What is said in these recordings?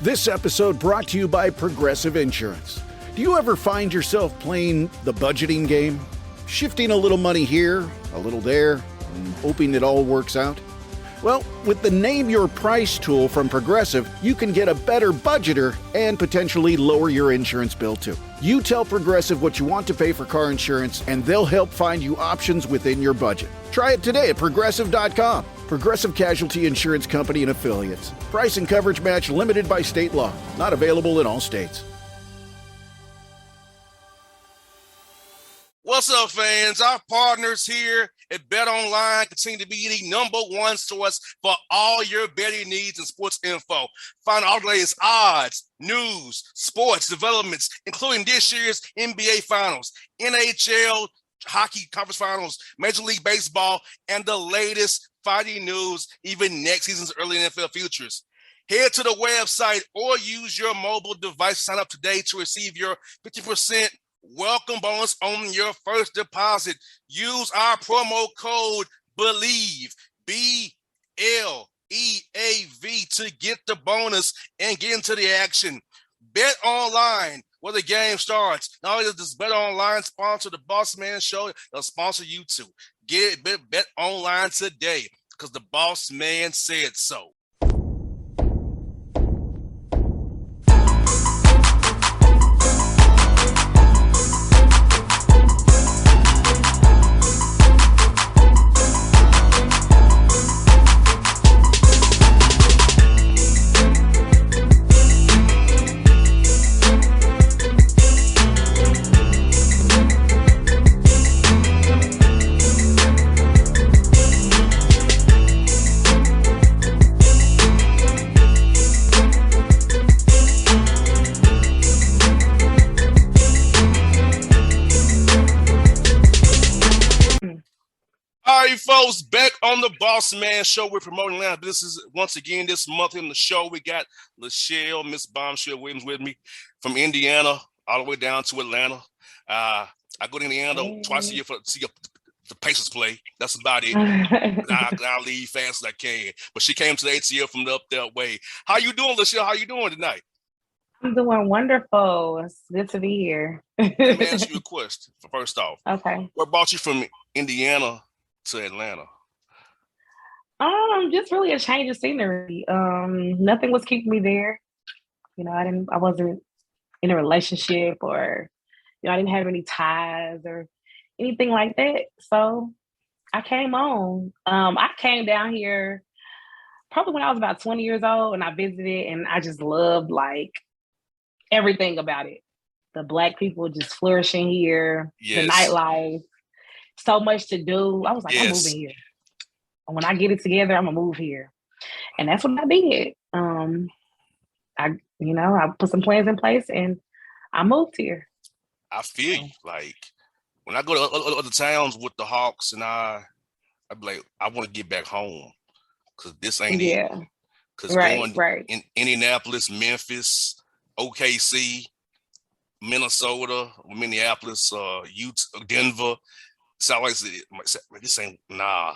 This episode brought to you by Progressive Insurance. Do you ever find yourself playing the budgeting game? Shifting a little money here, a little there, and hoping it all works out? Well, with the Name Your Price tool from Progressive, you can get a better budgeter and potentially lower your insurance bill too. You tell Progressive what you want to pay for car insurance, and they'll help find you options within your budget. Try it today at Progressive.com. Progressive Casualty Insurance Company and Affiliates. Price and coverage match limited by state law. Not available in all states. What's up, fans? Our partners here at BetOnline continue to be the number one source for all your betting needs and sports info. Find all the latest odds, news, sports developments, including this year's NBA Finals, NHL Hockey Conference Finals, Major League Baseball, and the latest fighting news, even next season's early NFL futures. Head to the website or use your mobile device to sign up today to receive your 50% welcome bonus on your first deposit. Use our promo code BELIEVE, BLEAV, to get the bonus and get into the action. Bet online where the game starts. Not only does this Bet Online sponsor the Bossman Show, they'll sponsor you too. Get it, bet online today because the boss man said so. All right, folks, back on the Bossman Show. We're promoting Atlanta businesses once again this month in the show. We got LaChelle, MsBombChelle Williams with me from Indiana all the way down to Atlanta. I go to Indiana twice a year to see the Pacers play. That's about it. I'll leave fast as I can. But she came to the ATL from up that way. How you doing, LaChelle? How you doing tonight? I'm doing wonderful. It's good to be here. Let me ask you a question first off. Okay. What brought you from Indiana to Atlanta? Just really a change of scenery. Nothing was keeping me there. You know, I wasn't in a relationship or, I didn't have any ties or anything like that. So I came on. I came down here probably when I was about 20 years old, and I visited, and I just loved like everything about it. The Black people just flourishing here, yes. The nightlife. So much to do. I was like, yes. I'm moving here. And when I get it together, I'm gonna move here. And that's what I did. I put some plans in place and I moved here. I feel you. Like when I go to other towns with the Hawks, and I'd be like, I want to get back home because this ain't it. Because going in Indianapolis, Memphis, OKC, Minnesota, Minneapolis, Utah, Denver. So I always like, this ain't what I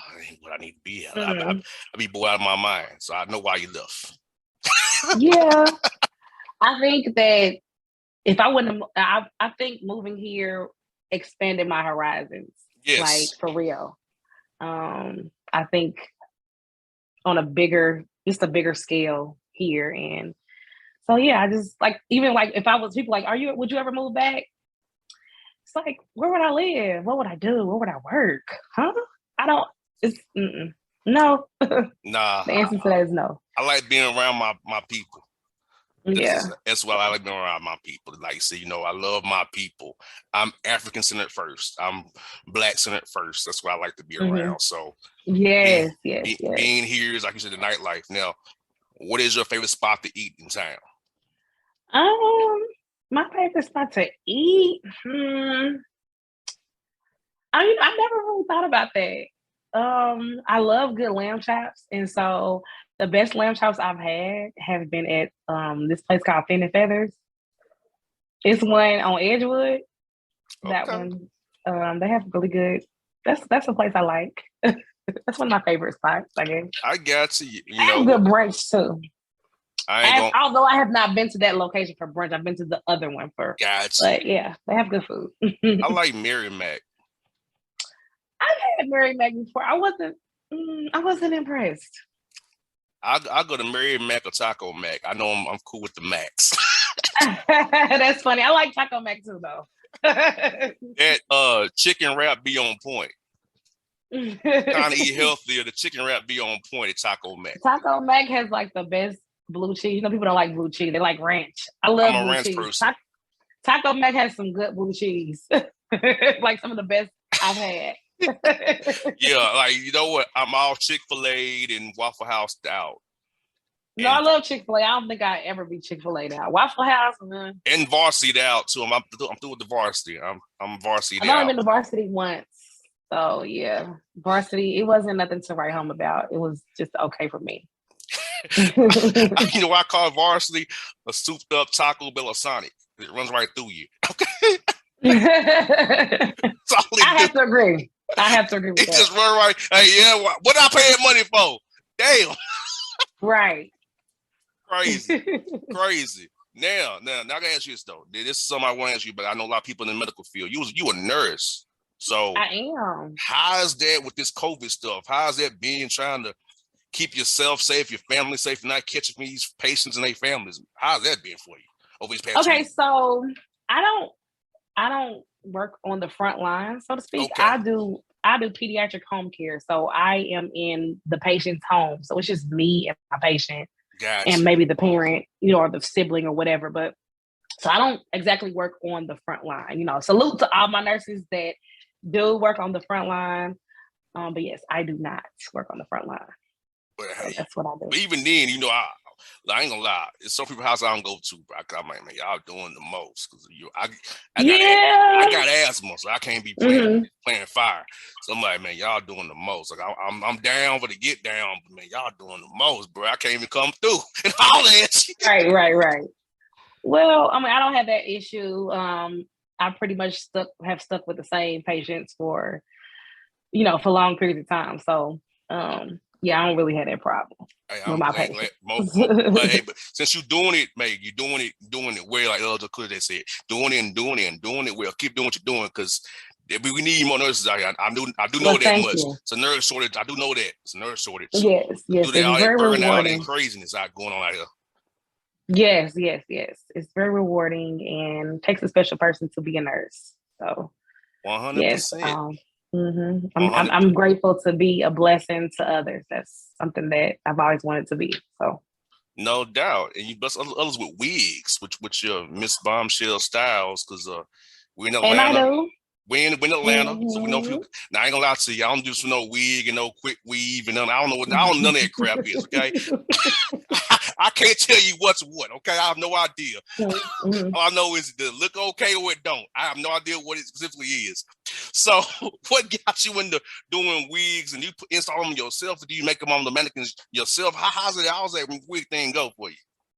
need to be at. I be bored out of my mind. So I know why you left. Yeah. I think that if I wouldn't have, I think moving here expanded my horizons. Yes. Like for real. I think on a bigger scale here. And so yeah, I just like, even like if I was people like, would you ever move back? It's like, where would I live? What would I do? Where would I work? Huh? No. Nah. The answer to that is no. I like being around my people. Yeah. That's why I like being around my people. Like, see, I love my people. I'm African-centered first. I'm Black-centered first. That's why I like to be around. So yes. Being here is, like you said, the nightlife. Now, what is your favorite spot to eat in town? My favorite spot to eat? I never really thought about that. I love good lamb chops, and so the best lamb chops I've had have been at this place called Fin and Feathers. It's one on Edgewood. That one, they have really good. That's a place I like. That's one of my favorite spots, I guess. I got you. Good brunch too. I ain't gonna. Although I have not been to that location for brunch, I've been to the other one for. Gotcha. But yeah, they have good food. I like Mary Mac. I've had Mary Mac before. I wasn't impressed. I go to Mary Mac or Taco Mac. I know I'm cool with the Macs. That's funny. I like Taco Mac too, though. That chicken wrap be on point. Trying to eat healthier, the chicken wrap be on point at Taco Mac. Taco Mac has like the best blue cheese. You know, people don't like blue cheese. They like ranch. I love blue cheese. Person. Taco Mac has some good blue cheese. Like some of the best I've had. Yeah, like, you know what? I'm all Chick-fil-A and Waffle House out. No, I love Chick-fil-A. I don't think I ever be Chick-fil-A out. Waffle House, man. And Varsity out too. I'm through with the Varsity. I'm Varsity out. I've only been to Varsity once. So yeah, Varsity, it wasn't nothing to write home about. It was just okay for me. You know why I call Varsity a souped up Taco Bell Sonic? It runs right through you. Okay. I have to agree. With it that. just run right. Hey, yeah, what I paying money for? Damn. Right. Crazy. Now I gotta ask you this though. This is something I want to ask you, but I know a lot of people in the medical field. You a nurse, so I am. How is that with this COVID stuff? How is that being trying to keep yourself safe, your family safe, and not catching these patients and their families? How's that been for you over these past? Okay, so I don't work on the front line, so to speak. Okay. I do pediatric home care. So I am in the patient's home. So it's just me and my patient. Gotcha. And maybe the parent, or the sibling or whatever. But so I don't exactly work on the front line. Salute to all my nurses that do work on the front line. But yes, I do not work on the front line. But hey, so that's what I do. But even then, I ain't gonna lie. It's some people's house I don't go to, but I'm like, man, y'all doing the most because I got asthma, so I can't be playing fire. So I'm like, man, y'all doing the most. Like I'm down for the get down, but man, y'all doing the most, bro. I can't even come through and holler at you. Right. Well, I mean, I don't have that issue. I pretty much have stuck with the same patients for long periods of time. So yeah, I don't really have that problem with my patients. But since you're doing it, Meg, you're doing it well, like Elder Could they said, doing it well. Keep doing what you're doing because we need more nurses out here. I do know that much. You. It's a nurse shortage. I do know that. It's a nurse shortage. Yes. It's very rewarding. And craziness out going on out here. Yes. It's very rewarding and takes a special person to be a nurse. So 100%. Yes. I'm grateful to be a blessing to others. That's something that I've always wanted to be. So no doubt. And you bless others with wigs, which your MsBombChelle styles, because we're in Atlanta. And I do. We're in Atlanta, so we know people. Now I ain't gonna lie to you, I don't do some no wig and no quick weave and none. I don't know none of that crap is. Okay, I can't tell you what's what. Okay, I have no idea. All I know is the look okay or it don't. I have no idea what it specifically is. So, what got you into doing wigs and you install them yourself, or do you make them on the mannequins yourself? How's that wig thing go for you?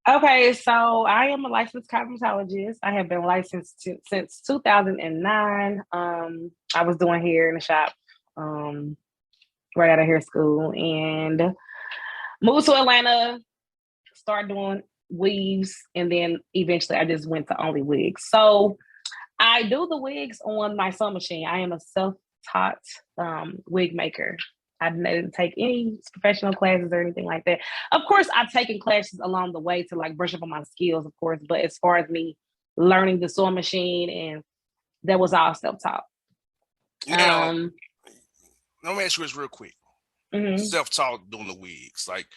Okay, so I am a licensed cosmetologist. I have been licensed since 2009. I was doing hair in the shop right out of hair school and moved to Atlanta, started doing weaves, and then eventually I just went to only wigs. So I do the wigs on my sewing machine. I am a self-taught wig maker. I didn't take any professional classes or anything like that. Of course, I've taken classes along the way to like brush up on my skills, of course. But as far as me learning the sewing machine, and that was all self-taught. Now, let me ask you this real quick. Self-taught doing the wigs. Like,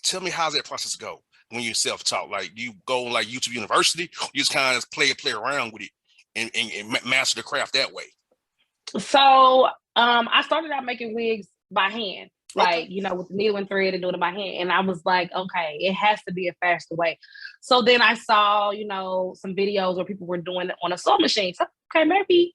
tell me how's that process go when you're self-taught? Like, you go on like YouTube University, you just kind of play around with it and master the craft that way. So I started out making wigs by hand, like, with the needle and thread and doing it by hand. And I was like, okay, it has to be a faster way. So then I saw, some videos where people were doing it on a sewing machine. So, okay, maybe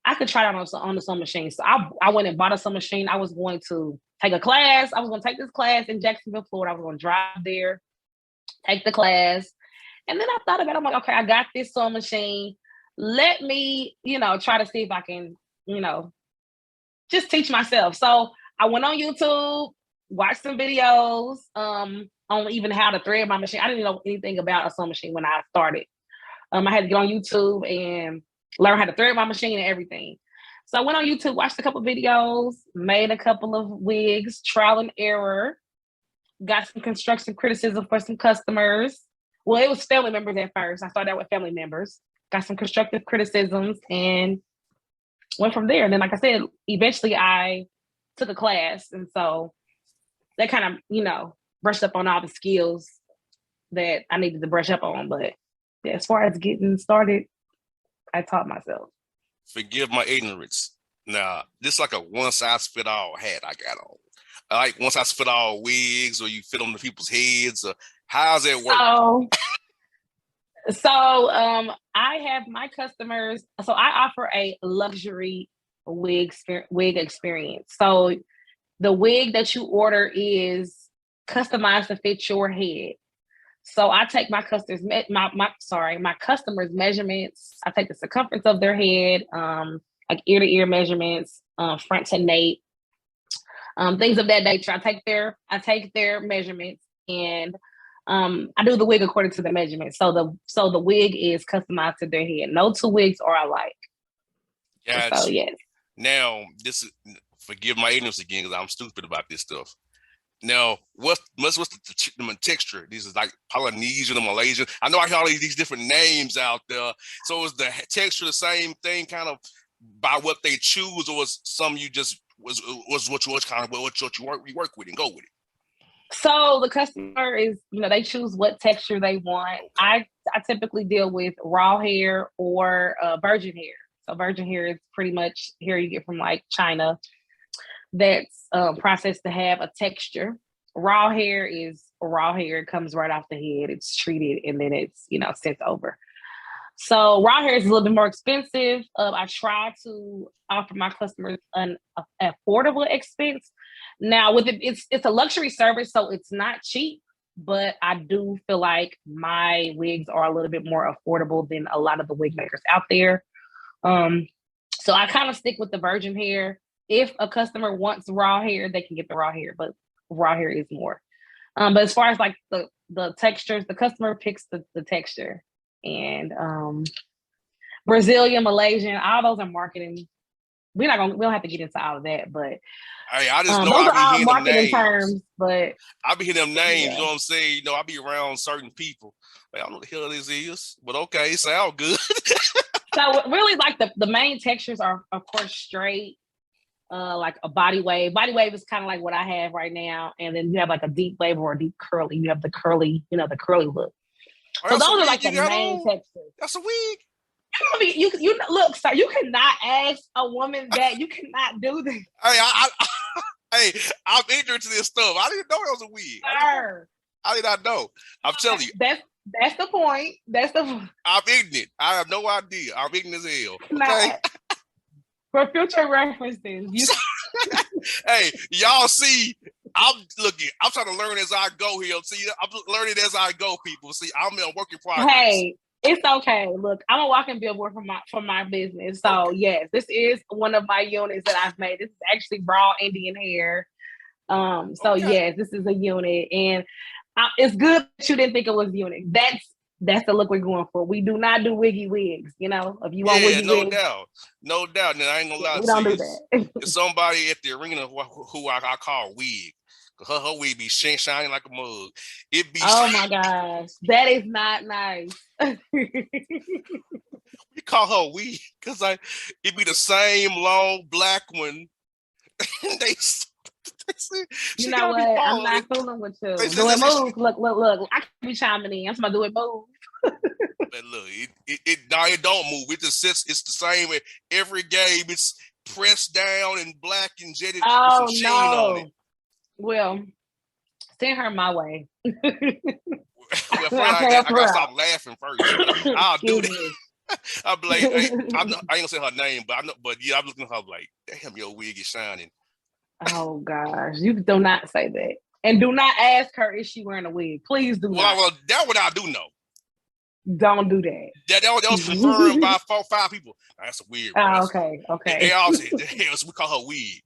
I could try it on the sewing machine. So I went and bought a sewing machine. I was going to take a class. I was going to take this class in Jacksonville, Florida. I was going to drive there, take the class. And then I thought about it. I'm like, okay, I got this sewing machine. Let me, try to see if I can, just teach myself. So I went on YouTube, watched some videos on even how to thread my machine. I didn't know anything about a sewing machine when I started. I had to get on YouTube and learn how to thread my machine and everything. So I went on YouTube, watched a couple videos, made a couple of wigs, trial and error, got some constructive criticism for some customers. Well, it was family members at first. I started out with family members, got some constructive criticisms, and went from there. And then, like I said, eventually I took a class. And so that kind of, brushed up on all the skills that I needed to brush up on. But yeah, as far as getting started, I taught myself. Forgive my ignorance. Now, this is like a one-size-fit-all hat I got on. Like one-size-fit-all wigs, or you fit on the people's heads, or how's that work? So I have my customers. So I offer a luxury wig experience. So the wig that you order is customized to fit your head. So I take my customers' measurements. I take the circumference of their head, like ear to ear measurements, front to nape, things of that nature. I take their measurements, and I do the wig according to the measurements. So the wig is customized to their head. No two wigs are alike. Gotcha. So yes. Now, forgive my ignorance again because I'm stupid about this stuff. Now, what's the texture? These is like Polynesian or Malaysian. I know I hear all these different names out there. So is the texture the same thing, kind of by what they choose, or was some you just was what you work with and go with it? So the customer is, they choose what texture they want. I typically deal with raw hair or virgin hair. So virgin hair is pretty much hair you get from like China that's processed to have a texture. Raw hair is raw hair. It comes right off the head. It's treated and then it's, sent over. So raw hair is a little bit more expensive. I try to offer my customers an affordable expense. Now with it's a luxury service, so it's not cheap, but I do feel like my wigs are a little bit more affordable than a lot of the wig makers out there. So I kind of stick with the virgin hair. If a customer wants raw hair, they can get the raw hair, but raw hair is more. But as far as like the textures, the customer picks the texture. And Brazilian, Malaysian, all those are marketing. We don't have to get into all of that, but I just know those are all I be hearing marketing them names. But I be hearing them names, yeah. You know what I'm saying? I be around certain people. I don't know what the hell this is, but okay, it sounds good. So really like the main textures are of course straight, like a body wave. Body wave is kind of like what I have right now. And then you have like a deep wave or a deep curly. You have the curly, the curly look. So those are like the main textures. That's a wig. I mean, you look, sir. You cannot ask a woman that. You cannot do that. Hey, I'm ignorant to this stuff. I didn't know it was a wig. I did not know. I'm telling you. That's the point. That's the point. I'm ignorant. I have no idea. I'm ignorant as hell. Okay. For future references. Hey, y'all see, I'm trying to learn as I go here. See, I'm learning as I go, people. See, I'm a work in progress. Hey, it's okay. Look, I'm a walking billboard for my business. So yes, this is one of my units that I've made. This is actually raw Indian hair. Yes, this is a unit, and it's good that you didn't think it was unique. That's the look we're going for. We do not do wiggy wigs. If you want wiggy wigs, no doubt. Now I ain't gonna lie. We don't do that. It's somebody at the arena who I call wig. Her wig be shining like a mug. It be. Oh my gosh, that is not nice. We call her wig because it be the same long black one. they you know what? I'm not fooling with you. Do it move. Look. I can be chiming in. I'm gonna do it move. But look, it don't move. It just sits. It's the same at every game. It's pressed down and black and jetted with some sheen on it. Well, send her my way. I gotta stop laughing first. I'll do that. I'll be like, I ain't gonna say her name, but I'm looking at her like, damn, your wig is shining. Oh gosh, you do not say that, and do not ask her if she wearing a wig. Please do not. Well, that's what I do know. Don't do that. That was confirmed by 4 or 5 people. That's a weird. Oh, okay. They all said we call her wig.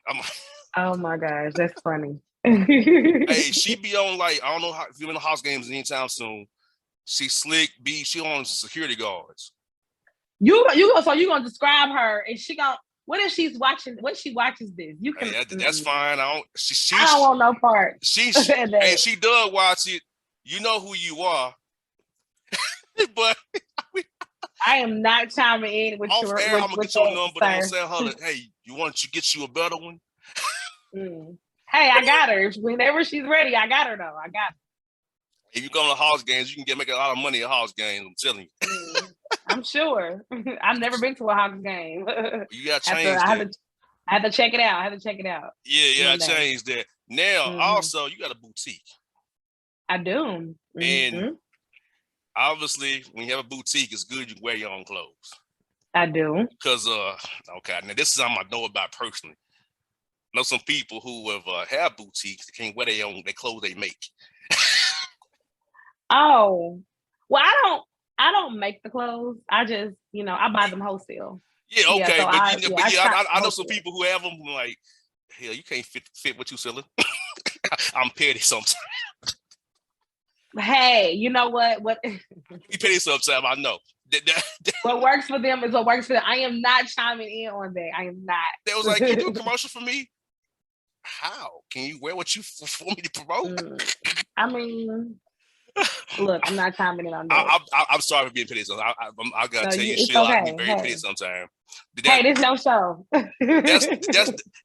I'm like, oh my gosh, that's funny. Hey, she be on like I don't know how if you're in the house games anytime soon. She slick, she on security guards. So you gonna describe her, and she gonna what if she's watching? What if she watches this? You can. Hey, that's fine. I don't want no part. Hey, she does watch it. You know who you are, but I am not chiming in with off your. air. I'm gonna get your number. I'm gonna sir. say, her, hey, you want to get you a better one? Hey, I got her. Whenever she's ready, I got her though. I got her. If you come to house games, you can make a lot of money at house games. I'm telling you. I'm sure. I've never been to a hockey game. You got to change that. I have to check it out. Yeah, I changed that. Now, also, you got a boutique. I do. And obviously, when you have a boutique, it's good you can wear your own clothes. I do. Because, okay, now this is something I know about personally. I know some people who have boutiques that can't wear their clothes they make. Oh, well, I don't make the clothes. I just, I buy them wholesale. Yeah, okay, yeah, I know some people who have them like, hell, you can't fit what you selling. I'm petty sometimes. Hey, you know what? You petty sometimes, I know. What works for them is what works for them. I am not chiming in on that. I am not. They was like, you do a commercial for me? How? Can you wear what you for me to promote? I mean... Look, I'm not chiming in on that. I'm sorry for being petty. I gotta tell you, shit, okay. I can be very petty sometimes. Hey, this is no show.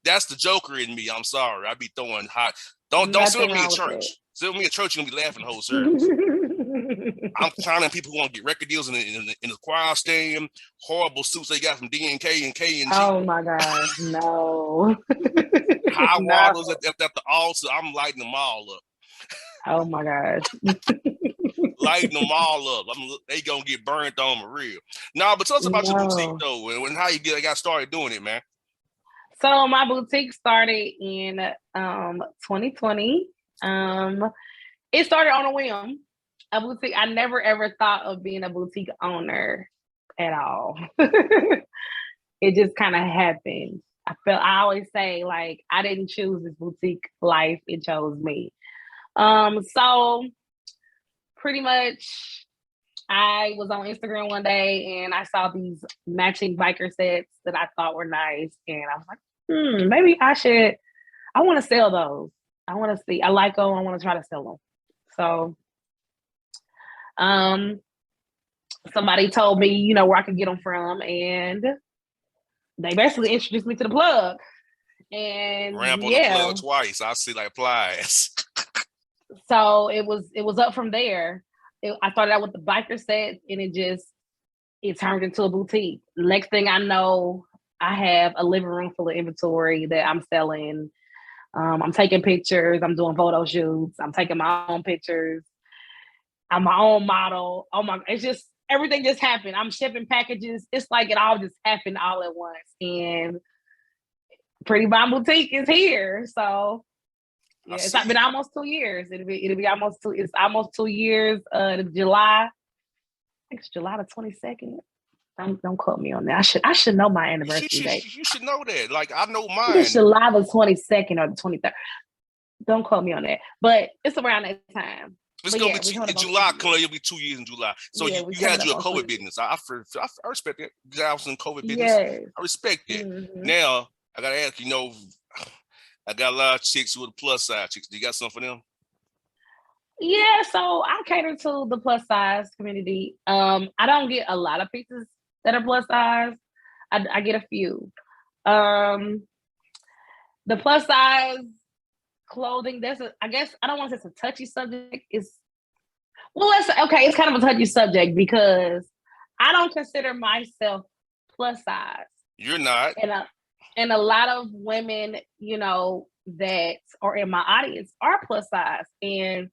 that's the Joker in me. I'm sorry. I be throwing hot. Don't sit with me in church. Sit with me in church, you're gonna be laughing the whole service. I'm counting people who want to get record deals in the choir stand. Horrible suits they got from D&K and K&G. Oh my God, no. High waters at the altar. I'm lighting them all up. Oh my gosh. Lighting them all up. They gonna get burned on for real. No, but tell us about your boutique though, and how you got started doing it, man. So my boutique started in 2020. It started on a whim. A boutique. I never ever thought of being a boutique owner at all. It just kind of happened. I always say, like, I didn't choose this boutique life, it chose me. So pretty much I was on Instagram one day and I saw these matching biker sets that I thought were nice. And I was like, maybe I want to sell those. I want to see, I like them. I want to try to sell them. So, somebody told me, where I could get them from. And they basically introduced me to the plug. And ramp on the plug twice. I see like plies. So it was up from there. I started out with the biker set, and it turned into a boutique. Next thing I know, I have a living room full of inventory that I'm selling. I'm taking pictures. I'm doing photo shoots. I'm taking my own pictures. I'm my own model. Oh my! It's just everything just happened. I'm shipping packages. It's like it all just happened all at once, and Pretty Bomb Boutique is here. So. Yeah, it's been almost 2 years. It'll be almost 2. It's almost 2 years. July. I think it's July the 22nd. Don't quote me on that. I should know my anniversary date. You should know that. Like I know mine. It's July the 22nd or the 23rd. Don't quote me on that. But it's around that time. It's gonna be in July. It'll be 2 years in July. So you had your COVID business. I respect that. I was in COVID business. Yes. I respect that. Now I gotta ask. I got a lot of chicks who are the plus size chicks. Do you got something for them? Yeah, so I cater to the plus size community. I don't get a lot of pieces that are plus size. I get a few. The plus size clothing, I guess I don't want to say it's a touchy subject. It's kind of a touchy subject because I don't consider myself plus size. You're not. And a lot of women, that are in my audience are plus size. And,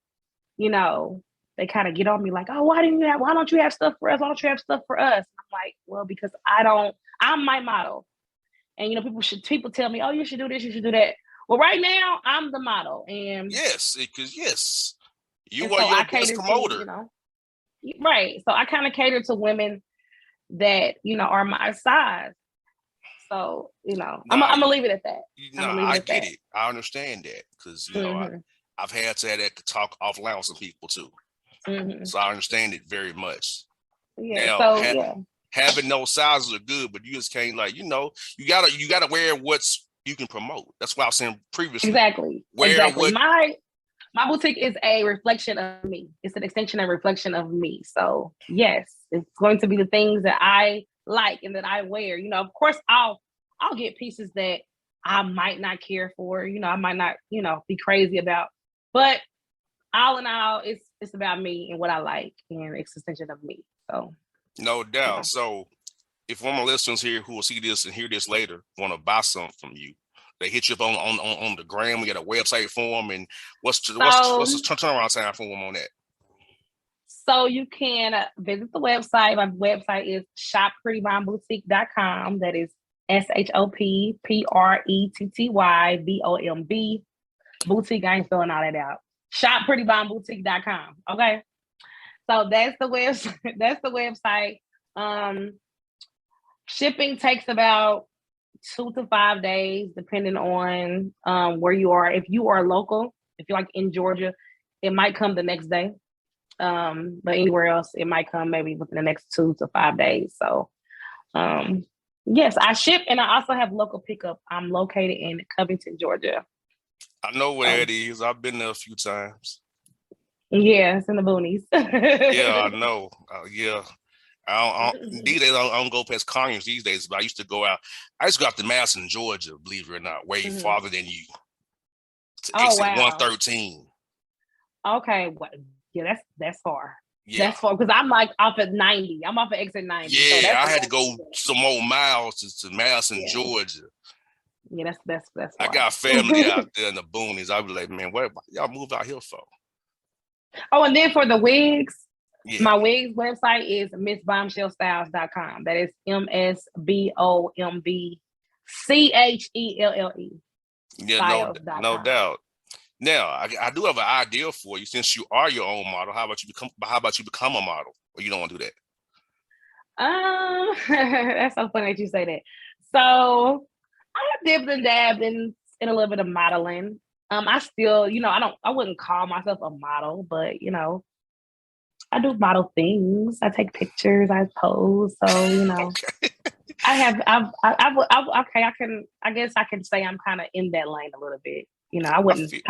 they kind of get on me like, oh, why don't you have stuff for us? Why don't you have stuff for us? I'm like, well, because I'm my model. And, people tell me, oh, you should do this, you should do that. Well, right now I'm the model. And yes, because you are your best promoter. Right. So I kind of cater to women that, are my size. So, Nah, I'm gonna leave it at that. I get it. I understand that because Mm-hmm. I've had to have that talk offline with some people too. Mm-hmm. So I understand it very much. Yeah. Now, So yeah. having those sizes are good, but you just can't you gotta wear what's you can promote. That's what I was saying previously. Exactly. Wear what My boutique is a reflection of me. It's an extension and reflection of me. So yes, it's going to be the things that I like and that I wear. Of course, I'll get pieces that I might not care for. I might not, be crazy about. But all in all, it's about me and what I like, and it's an extension of me. So no doubt. yeah. So if one of my listeners here who will see this and hear this later want to buy something from you, they hit you up on the gram. We got a website for them, and what's the turnaround time for them on that? So you can visit the website. My website is shopprettybomb.boutique.com. That is ShopPrettyBomb. Boutique. I ain't spelling all that out. ShopPrettyBombBoutique.com. Okay. So that's the website. That's the website. Shipping takes about 2 to 5 days, depending on where you are. If you are local, if you're like in Georgia, it might come the next day. But anywhere else, it might come maybe within the next 2 to 5 days. So, yes, I ship, and I also have local pickup. I'm located in Covington, Georgia. I know where that is. I've been there a few times. Yeah, it's in the boonies. Yeah, I know. Yeah. These days, I don't go past Conyers these days, but I used to go out. I used to go out to Madison, Georgia, believe it or not, way farther than you. To exit 113. Okay, well, yeah, that's far. Yeah. That's far because I'm like off at 90. I'm off at exit 90. Yeah, so I had to go some more miles to Madison, Georgia. Yeah, that's far. I got family out there in the boonies. I be like, man, what y'all moved out here for? Oh, and then for the wigs, yeah. My wigs website is MsBombChelleStyles.com. That is MsBombChelle. Yeah, no doubt. Now, I do have an idea for you. Since you are your own model, how about you become a model? Or you don't want to do that? That's so funny that you say that. So I dipped and dabbed in a little bit of modeling. I still, I wouldn't call myself a model, but I do model things. I take pictures, I pose. So, Okay. I guess I can say I'm kind of in that lane a little bit. I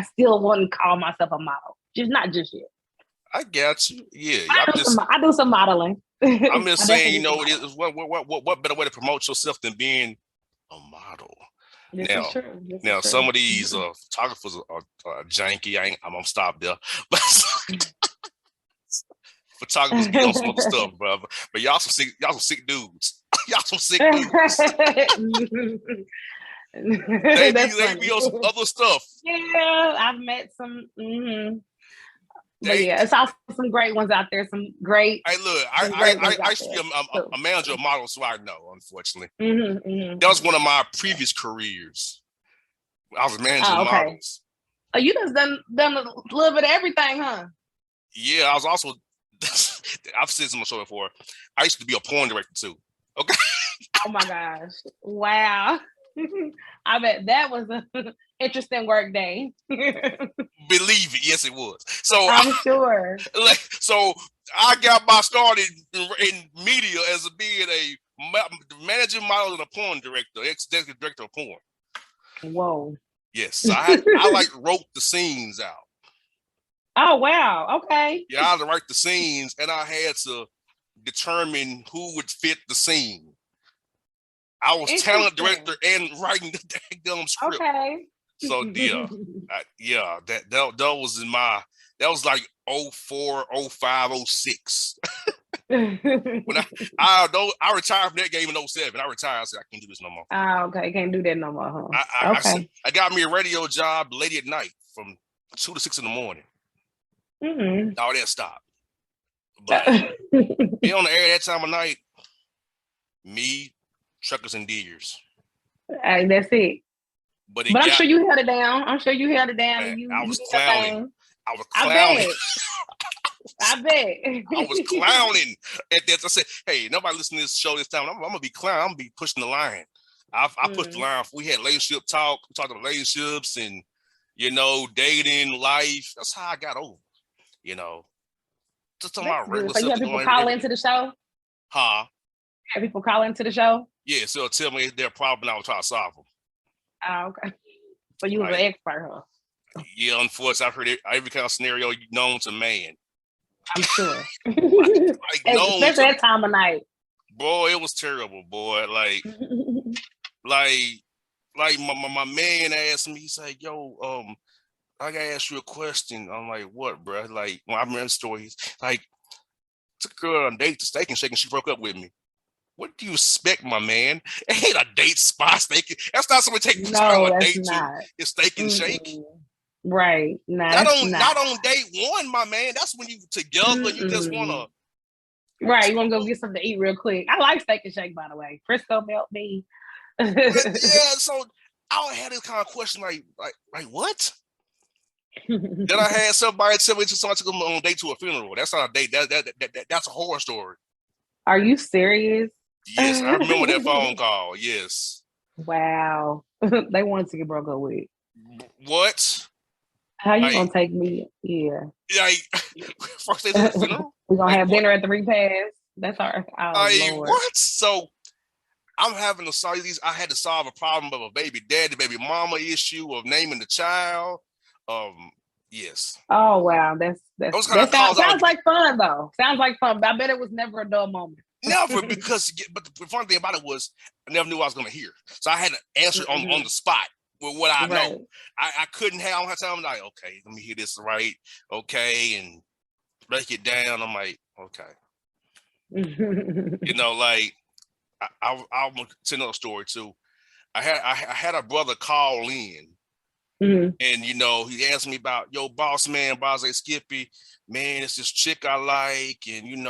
still wouldn't call myself a model. Not just yet. I got you. Yeah. I do some modeling. I'm just saying, what better way to promote yourself than being a model? This is true. Some of these photographers are janky. I'm gonna stop there. But photographers get on some other stuff, brother. But y'all some sick dudes. Y'all some sick dudes. They be on some other stuff. Yeah, I've met some. But yeah, it's also some great ones out there. Some great. Hey, look, I used to be a manager of models, so I know. Unfortunately, that was one of my previous careers. I was managing models. Oh, you just done a little bit of everything, huh? Yeah, I was also. I've said this on my show before. I used to be a porn director too. Okay. Oh my gosh! Wow. I bet that was an interesting work day. Believe it, yes, it was. So I'm sure. So I got my start in media as being a managing model and a porn director, executive director of porn. Whoa. Yes, I wrote the scenes out. Oh wow! Okay. Yeah, I had to write the scenes, and I had to determine who would fit the scene. I was talent director and writing the damn script. Okay. So that was that was like 04, 05, 06. When I retired from that game in 07. I retired. I said I can't do this no more. Oh, okay. Can't do that no more, huh? I got me a radio job late at night from 2 to 6 in the morning. All that stopped. But be on the air that time of night, me, truckers and diggers. That's it. But I'm sure you held it down. I was clowning. I bet. I was clowning at that. I said, hey, nobody listening to this show this time. I'm going to be clowning. I'm going to be pushing the line. I put the line. We had relationship talk. We talked about relationships and dating, life. That's how I got over. Just on my regular So you stuff. have people call into the show? Huh? Have people call into the show? Yeah, so tell me their problem and I will try to solve them. Oh, okay. So you was an expert, huh? Yeah, unfortunately, I've heard every kind of scenario known to man. I'm sure. Especially that time of night. Boy, it was terrible, boy. Like my man asked me, he's like, yo, I gotta ask you a question. I'm like, what, bro? Like, when I remember the story, he's like, took a girl on a date to Steak and Shake and she broke up with me. What do you expect, my man? It ain't a date spot, Steak. That's not somebody take time on a date to. It's Steak and Shake. Right. Not on date one, my man. That's when you together and you just wanna. Right, you wanna go get something to eat real quick. I like Steak and Shake, by the way. Frisco helped me. Yeah, so I had this kind of question, like what? Then I had somebody tell me somebody took them on a date to a funeral. That's not a date. That's a horror story. Are you serious? Yes, I remember that phone call. Yes. Wow. They wanted to get broke up with. What? How you gonna take me? Yeah. First day to the funeral? We're gonna have dinner at the repast. That's our Lord. What? So I'm having to solve these. I had to solve a problem of a baby daddy, baby mama issue of naming the child. Yes. Oh wow, sounds like fun though. Sounds like fun, but I bet it was never a dull moment. Never, but the fun thing about it was I never knew I was going to hear, so I had to answer on the spot with what I know. I couldn't have. I don't have time. I'm like, okay, let me hear this right, okay, and break it down. I'm like, okay, like I'll tell another story too. I had a brother call in. And he asked me about, yo, Bossman, Boss Skippy, man, it's this chick I like, and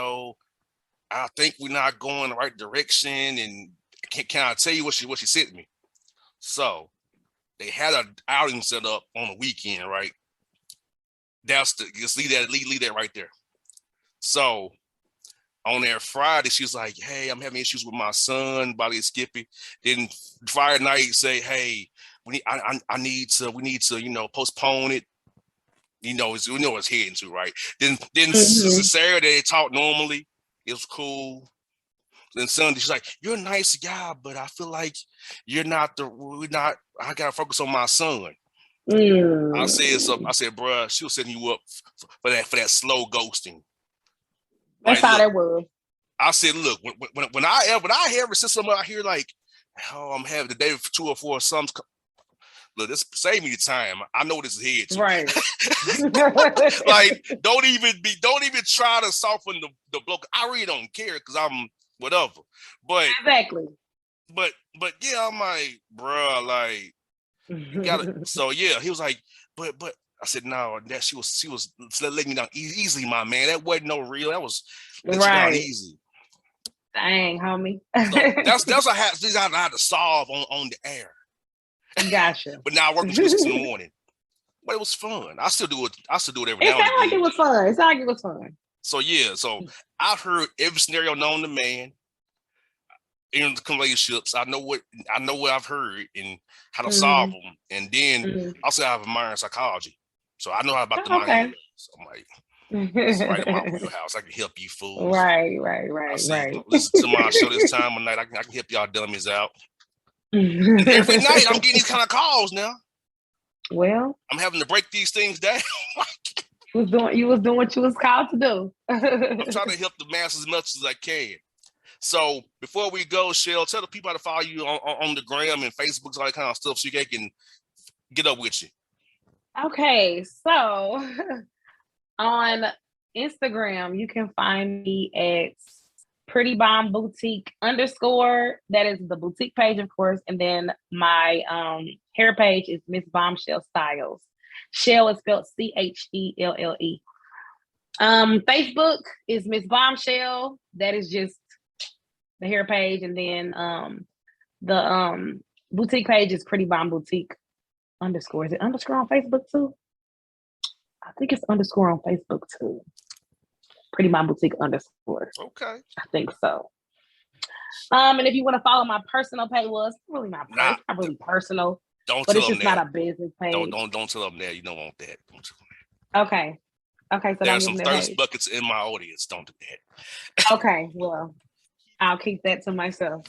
I think we're not going the right direction. And can I tell you what she sent me? So they had an outing set up on the weekend, right? Just leave that right there. So on there Friday, she was like, hey, I'm having issues with my son, Bobby Skippy. Then Friday night, say, hey, we need to postpone it. We know it's heading to, right? Then Saturday they talk normally. It was cool. Then Sunday she's like, you're a nice guy, but I feel like I gotta focus on my son. I said, bruh, she was setting you up for that slow ghosting. That's how that was. I said, look, when I ever see somebody out here like, oh, I'm having the day for 2 or 4 sums. Look, this save me the time. I know this is head too. Right. Like, don't even try to soften the bloke. I really don't care because I'm whatever. But exactly. But yeah, I'm like, bruh, like, you gotta. So yeah, he was like, but I said no. That she was letting me down easily, my man. That wasn't no real. That was letting you down easy. Dang, homie. So that's what I had to solve on the air. Gotcha. But now I work until 6 in the morning. But it was fun. I still do it every now and then. It sounded like it was fun. So yeah, I've heard every scenario known to man in the relationships. I know what I've heard and how to solve them. And then also I have a minor in psychology. So I know how about the mind. So I'm like, it's right in my wheelhouse. I can help you fools. Right. Listen to my show this time of night. I can help y'all dummies out. Every night I'm getting these kind of calls now. Well, I'm having to break these things down. You was doing what you was called to do. I'm trying to help the masses as much as I can. So before we go, Shell, tell the people how to follow you on the gram and Facebook, all that kind of stuff, so they can get up with you. Okay, so on Instagram, you can find me at Pretty Bomb Boutique _. That is the boutique page, of course. And then my hair page is MsBombChelle Styles. Shell is spelled CHELLE. Facebook is MsBombChelle. That is just the hair page. And then the boutique page is Pretty Bomb Boutique _. Is it _ on Facebook too? I think it's _ on Facebook too. Pretty Bomb Boutique _. Okay. I think so. And if you want to follow my personal page, well, it's not really it's not really personal. Don't but tell it's them just that. not a business page. Don't tell them that. You don't want that. Don't tell them that. Okay. So there's some thirst buckets in my audience. Don't do that. Okay. Well, I'll keep that to myself.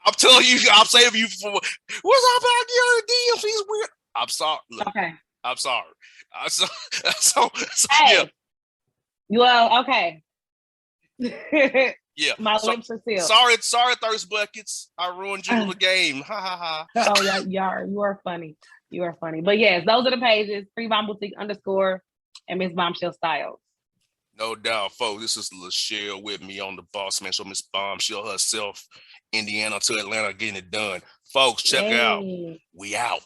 I'm telling you, I'm saving you for what's up out there in DMs? He's weird. I'm sorry. Look, okay. I'm sorry. So hey. Yeah. Well, okay. Yeah. My lips are sealed. Sorry, thirst buckets. I ruined your little game. Ha ha ha. Oh, you are funny. You are funny. But yes, those are the pages. Freebomb Boutique _ and MsBombChelle Styles. No doubt, folks. This is LaChelle with me on the Bossman Show. MsBombChelle herself, Indiana to Atlanta, getting it done. Folks, check it out. We out.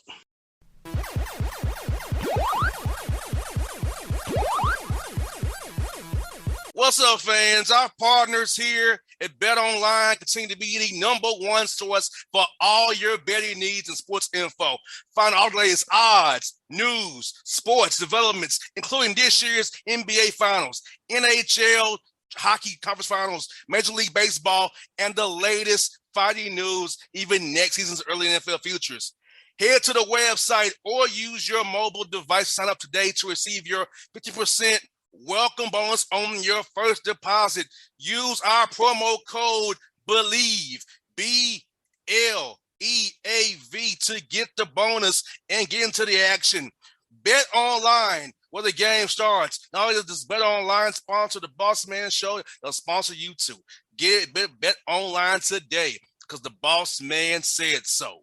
What's up, fans? Our partners here at Bet Online continue to be the #1 source for all your betting needs and sports info. Find all the latest odds, news, sports developments, including this year's NBA Finals, NHL Hockey Conference Finals, Major League Baseball, and the latest fighting news, even next season's early NFL futures. Head to the website or use your mobile device to sign up today to receive your 50% welcome bonus on your first deposit. Use our promo code BELIEVE, BLEAV, to get the bonus and get into the action. Bet online where the game starts. Not only does this Bet Online sponsor the Bossman Show, they'll sponsor you too. Bet online today because the Boss Man said so.